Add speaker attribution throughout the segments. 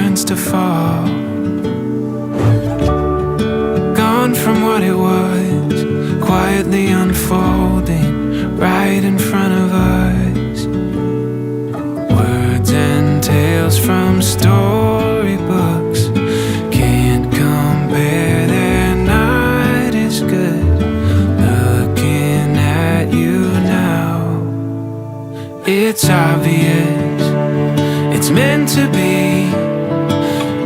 Speaker 1: turns to fall. Gone from what it was, quietly unfolding right in front of us. Words and tales from storybooks can't compare, they're not as good. Looking at you now, it's obvious, it's meant to be.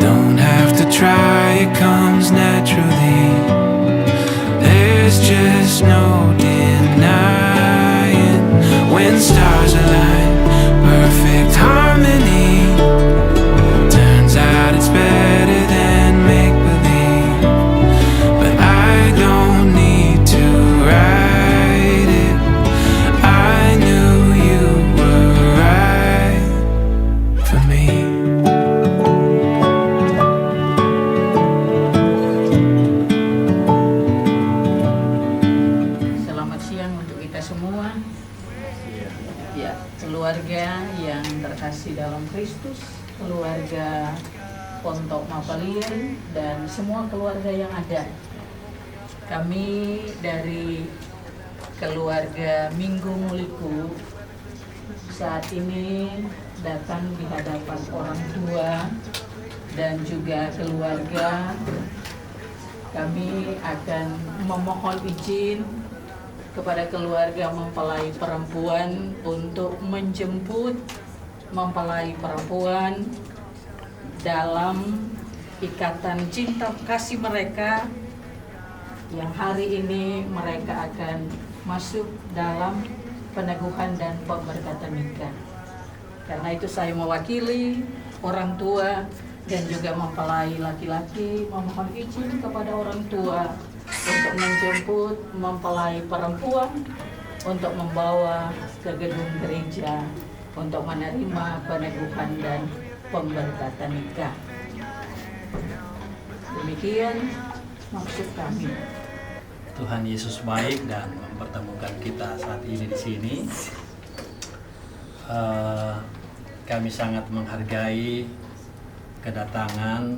Speaker 1: Don't have to try, it comes naturally. There's just no denying when stars align, perfect harmony. Turns out it's better than make-believe, but I don't need to write it. I knew you were right for me.
Speaker 2: Selamat siang untuk kita semua. Ya, keluarga yang terkasih dalam Kristus, keluarga Pontok Mapalien, dan semua keluarga yang ada. Kami dari keluarga Minggu Muliku saat ini datang di hadapan orang tua dan juga keluarga. Kami akan memohon izin kepada keluarga mempelai perempuan untuk menjemput mempelai perempuan dalam ikatan cinta kasih mereka yang hari ini mereka akan masuk dalam peneguhan dan pemberkatan nikah. Karena itu saya mewakili orang tua dan juga mempelai laki-laki memohon izin kepada orang tua untuk menjemput mempelai perempuan untuk membawa ke gedung gereja untuk menerima peneguhan dan pemberkatan nikah. Demikian maksud kami.
Speaker 3: Tuhan Yesus baik dan mempertemukan kita saat ini di sini. Kami sangat menghargai kedatangan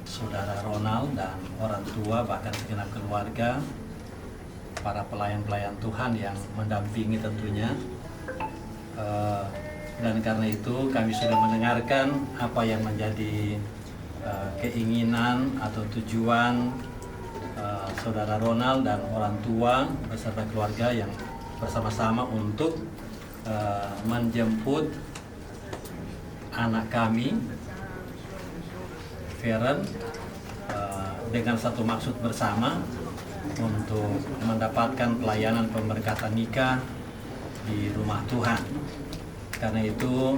Speaker 3: Saudara Ronald dan orang tua, bahkan segenap keluarga, para pelayan-pelayan Tuhan yang mendampingi tentunya. Dan karena itu kami sudah mendengarkan apa yang menjadi keinginan atau tujuan Saudara Ronald dan orang tua beserta keluarga yang bersama-sama untuk menjemput anak kami, Feren, dengan satu maksud bersama untuk mendapatkan pelayanan pemberkatan nikah di rumah Tuhan. Karena itu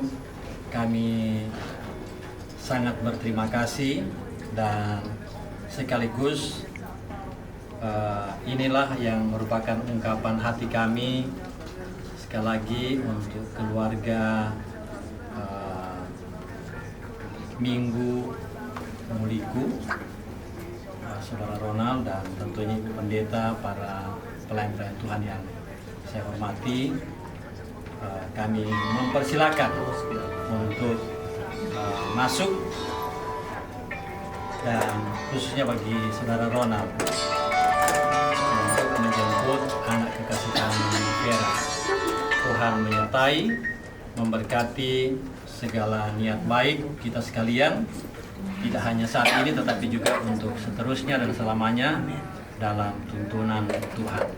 Speaker 3: kami sangat berterima kasih dan sekaligus inilah yang merupakan ungkapan hati kami sekali lagi untuk keluarga Minggu Muliku, Saudara Ronald, dan tentunya Ibu Pendeta, para pelayan-pelayan Tuhan yang saya hormati. Kami mempersilakan untuk masuk, dan khususnya bagi Saudara Ronald untuk menjemput anak kekasih kami, Vera. Tuhan menyertai, memberkati segala niat baik kita sekalian, tidak hanya saat ini tetapi juga untuk seterusnya dan selamanya dalam tuntunan Tuhan.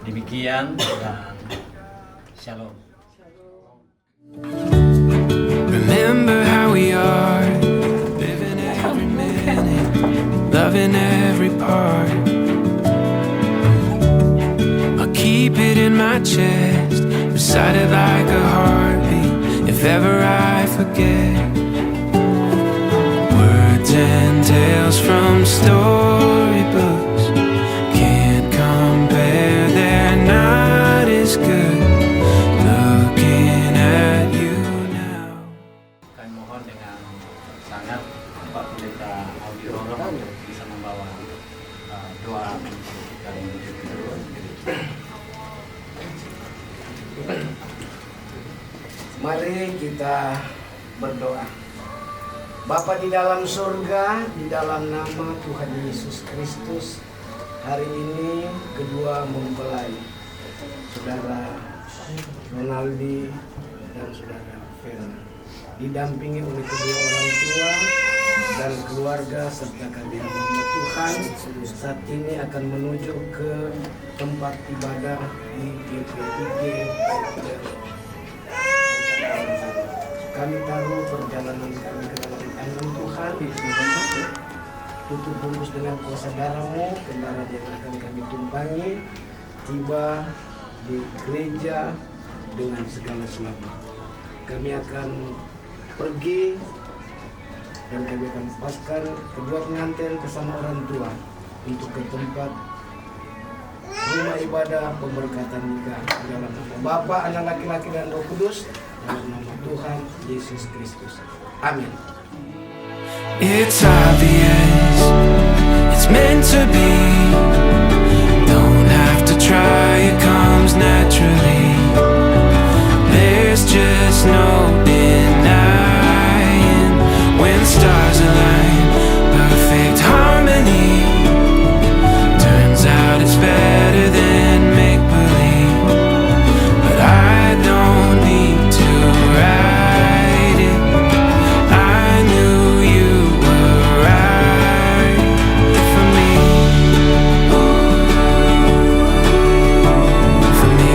Speaker 3: Demikian dan shalom.
Speaker 1: Remember how we are, living every minute, loving every part. I'll keep it in my chest, recite it like a heartbeat, if ever I forget. Words and tales from storybooks can't compare, they're not as good. Looking at you now.
Speaker 3: Kami mohon dengan sangat Pak Pendeta Audi Roro untuk bisa membawa doa untuk kita menuju ke gereja.
Speaker 4: Mari kita berdoa. Bapa di dalam surga, di dalam nama Tuhan Yesus Kristus, hari ini kedua mempelai Saudara Ronaldi dan Saudara Vera, didampingi oleh kedua orang tua dan keluarga serta kami hamba Tuhan, saat ini akan menuju ke tempat ibadah di GPIG. Kami taruh perjalanan kami ke dalam tangan Tuhan. Tutup bungkus dengan kuasa darah-Mu, kendaraan yang akan kami tumpangi tiba di gereja dengan segala selamat. Kami akan pergi dan kami akan lepaskan kedua pengantin bersama orang tua untuk ke tempat rumah ibadah pemberkatan nikah dalam nama Bapa, Anak laki-laki dan Roh Kudus, dalam nama Tuhan Yesus Kristus. Amin.
Speaker 1: It's obvious, it's meant to be. Don't have to try, it comes naturally. There's just no denying when stars align. Perfect harmony. Turns out it's better than make believe. But I don't need to write it. I knew you were right for me. For me.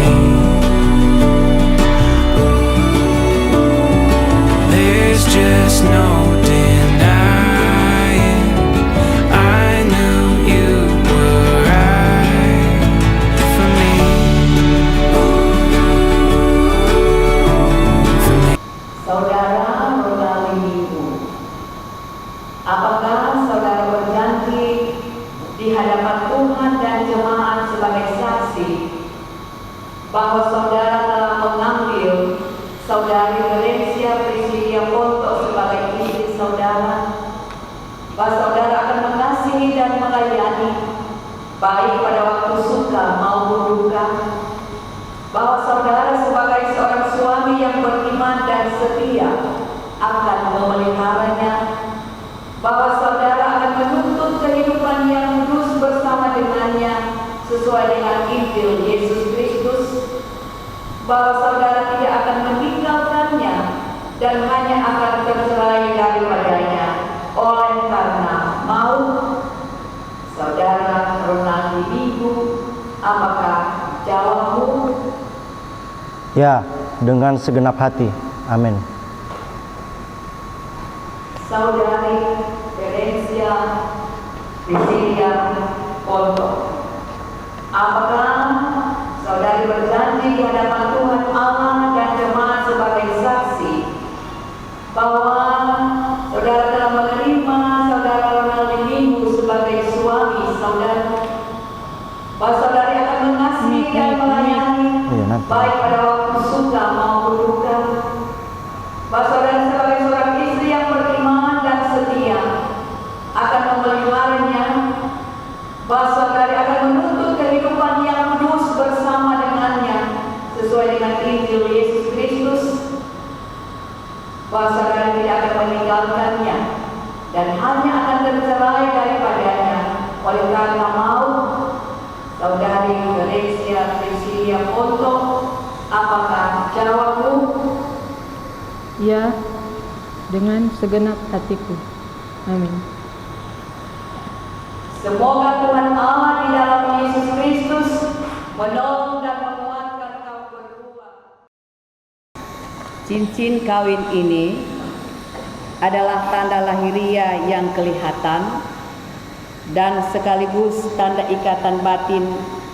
Speaker 1: There's just no denying. I knew you were right for me. For me.
Speaker 2: Saudara Ronaldi, apakah saudara berjanji di hadapan Tuhan dan jemaat sebagai saksi bahwa saudara telah mengambil saudari Valencia Priscilia Ponto sebagai istri saudara, bahwa saudara akan mengasihi dan melayani baik pada waktu suka maupun duka, bahwa saudara sebagai seorang suami yang beriman dan setia akan memeliharanya, bahwa saudara akan menuntut kehidupan yang kudus bersama dengannya sesuai dengan Injil Yesus Kristus, bahwa saudara tidak akan meninggalkannya dan hanya akan tercerai daripadanya oleh karena maut. Saudara Ronaldi Minggu, apakah jawabmu?
Speaker 5: Ya, dengan segenap hati. Amin.
Speaker 2: Saudari Valencia Priscilia Ponto, apakah saudari berjanji di hadapan Tuhan Allah dan jemaat sebagai saksi bahwa saudara telah menerima saudara Ronaldi Minggu sebagai suami saudara, bahwa saudari akan mengasihi dan melayani baik pada waktu suka maupun duka, bahwa saudara sebagai seorang istri yang beriman dan setia akan memeliharanya, bahwa saudari akan menuntut kehidupan yang kudus bersama dengannya sesuai dengan Injil Yesus Kristus, bahwa saudari tidak akan meninggalkannya dan hanya akan tercerai daripadanya oleh karena maut. Saudari Valencia Priscilia Ponto, apakah jawabmu?
Speaker 6: Ya, dengan segenap hatiku. Amin.
Speaker 2: Semoga Tuhan Allah di dalam Yesus Kristus menolong dan menguatkan kau berdua. Cincin kawin ini adalah tanda lahiriah yang kelihatan dan sekaligus tanda ikatan batin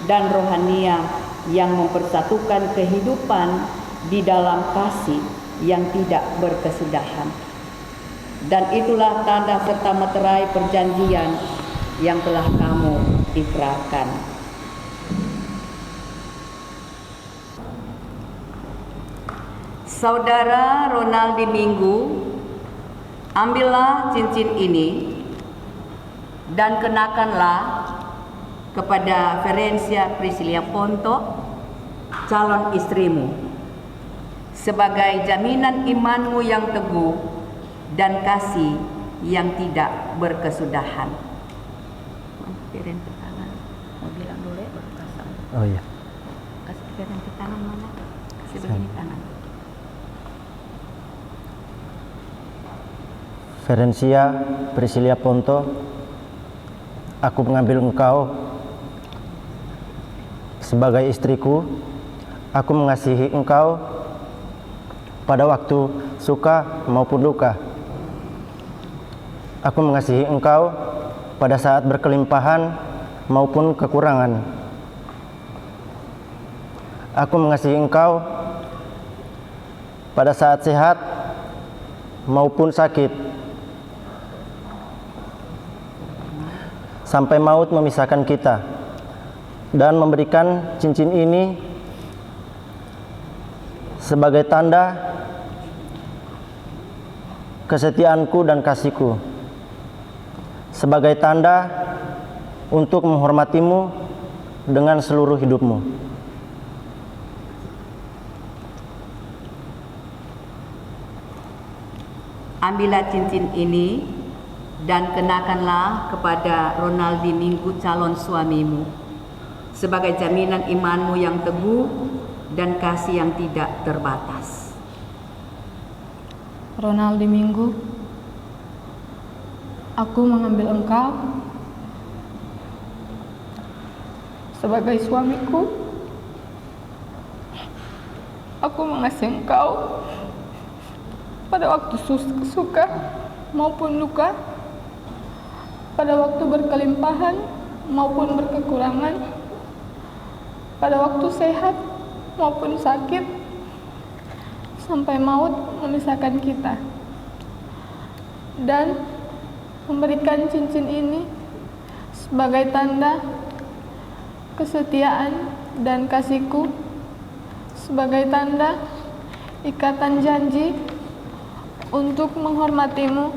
Speaker 2: dan rohania yang mempersatukan kehidupan di dalam kasih yang tidak berkesudahan. Dan itulah tanda serta meterai perjanjian yang telah kamu ikrarkan. Saudara Ronaldi Minggu, ambillah cincin ini dan kenakanlah kepada Valencia Priscilia Ponto, calon istrimu, sebagai jaminan imanmu yang teguh dan kasih yang tidak berkesudahan. Piring ke tangan. Mau bilang dulu ya baru pasang.
Speaker 5: Oh iya.
Speaker 2: Kasih piring ke tangan mana? Kasih begini tangan.
Speaker 5: Ferencia Priscilia Ponto, aku mengambil engkau sebagai istriku. Aku mengasihi engkau pada waktu suka maupun duka. Aku mengasihi engkau pada saat berkelimpahan maupun kekurangan. Aku mengasihi engkau pada saat sehat maupun sakit, sampai maut memisahkan kita, dan memberikan cincin ini sebagai tanda kesetiaanku dan kasihku, sebagai tanda untuk menghormatimu dengan seluruh hidupmu.
Speaker 2: Ambillah cincin ini dan kenakanlah kepada Ronaldi Minggu, calon suamimu, sebagai jaminan imanmu yang teguh dan kasih yang tidak terbatas.
Speaker 6: Ronaldi Minggu, aku mengambil engkau sebagai suamiku. Aku mengasihi engkau pada waktu suka maupun duka, pada waktu berkelimpahan maupun berkekurangan, pada waktu sehat maupun sakit, sampai maut memisahkan kita, dan memberikan cincin ini sebagai tanda kesetiaan dan kasihku, sebagai tanda ikatan janji untuk menghormatimu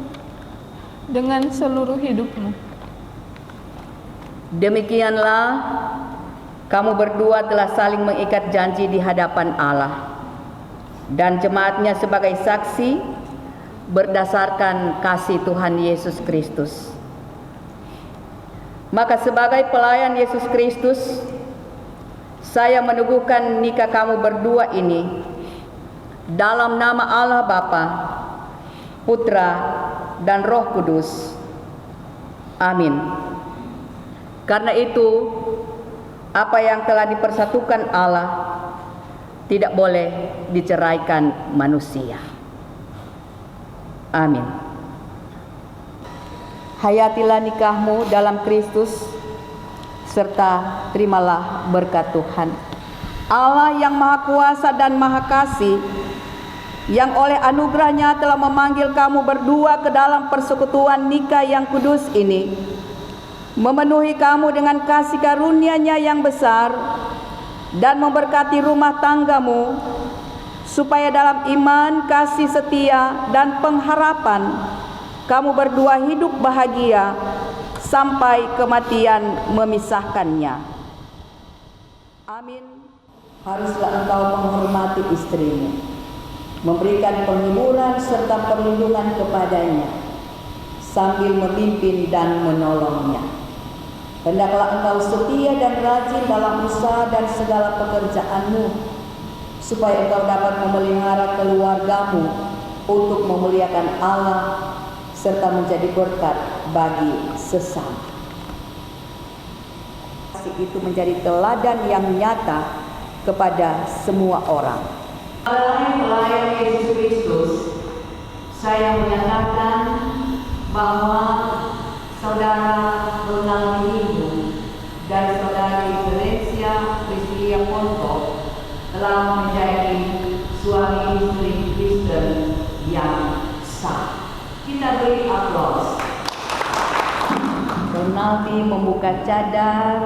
Speaker 6: dengan seluruh hidupmu.
Speaker 2: Demikianlah kamu berdua telah saling mengikat janji di hadapan Allah dan jemaatnya sebagai saksi berdasarkan kasih Tuhan Yesus Kristus. Maka sebagai pelayan Yesus Kristus, saya meneguhkan nikah kamu berdua ini dalam nama Allah Bapa, Putra, dan Roh Kudus. Amin. Karena itu, apa yang telah dipersatukan Allah tidak boleh diceraikan manusia. Amin. Hayatilah nikahmu dalam Kristus, serta terimalah berkat Tuhan Allah yang Maha Kuasa dan Maha Kasih, yang oleh anugerahnya telah memanggil kamu berdua ke dalam persekutuan nikah yang kudus ini, memenuhi kamu dengan kasih karunia-Nya yang besar, dan memberkati rumah tanggamu, supaya dalam iman, kasih setia, dan pengharapan kamu berdua hidup bahagia sampai kematian memisahkannya. Amin. Haruslah engkau menghormati istrimu, memberikan penghiburan serta perlindungan kepadanya, sambil memimpin dan menolongnya. Hendaklah engkau setia dan rajin dalam usaha dan segala pekerjaanmu, supaya engkau dapat memelihara keluargamu untuk memuliakan Allah serta menjadi berkat bagi sesama. Kasih itu menjadi teladan yang nyata kepada semua orang. Pelayan Yesus Kristus, saya menyatakan bahwa saudara Ronaldi Minggu dan saudari Ferencia Priscilia Ponto telah menjadi suami istri Kristen yang sah. Kita beri aplaus. Ronaldi membuka cadar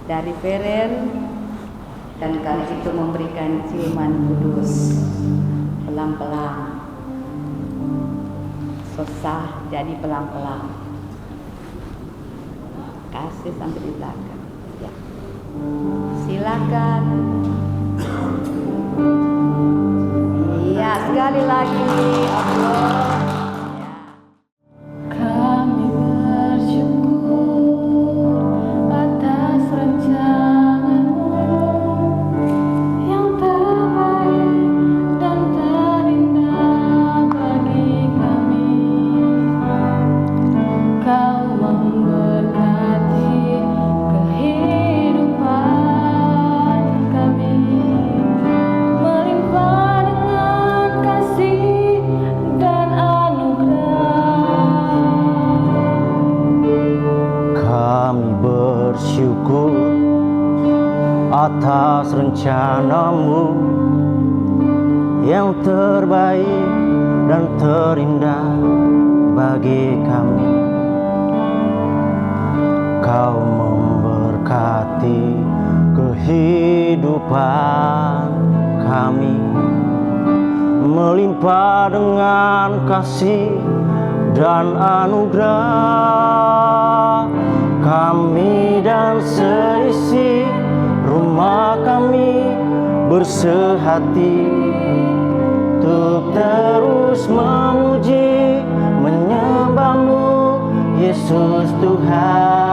Speaker 2: dari Feren, dan kali itu memberikan ciuman kudus pelan-pelan. Susah jadi pelan-pelan. Kasih sampai di belakang. Ya. Silakan. sekali lagi. Allah.
Speaker 6: Kami bersyukur atas rancangan-Mu yang terbaik dan terindah bagi kami. Kau memberkati kehidupan kami, melimpah dengan kasih dan anugerah.
Speaker 5: Kami bersyukur atas rencana-Mu yang terbaik dan terindah bagi kami. Kau memberkati kehidupan kami, melimpah dengan kasih dan anugerah. Kami dan seisi rumah kami bersehati untuk terus memuji, menyembah-Mu, Yesus Tuhan.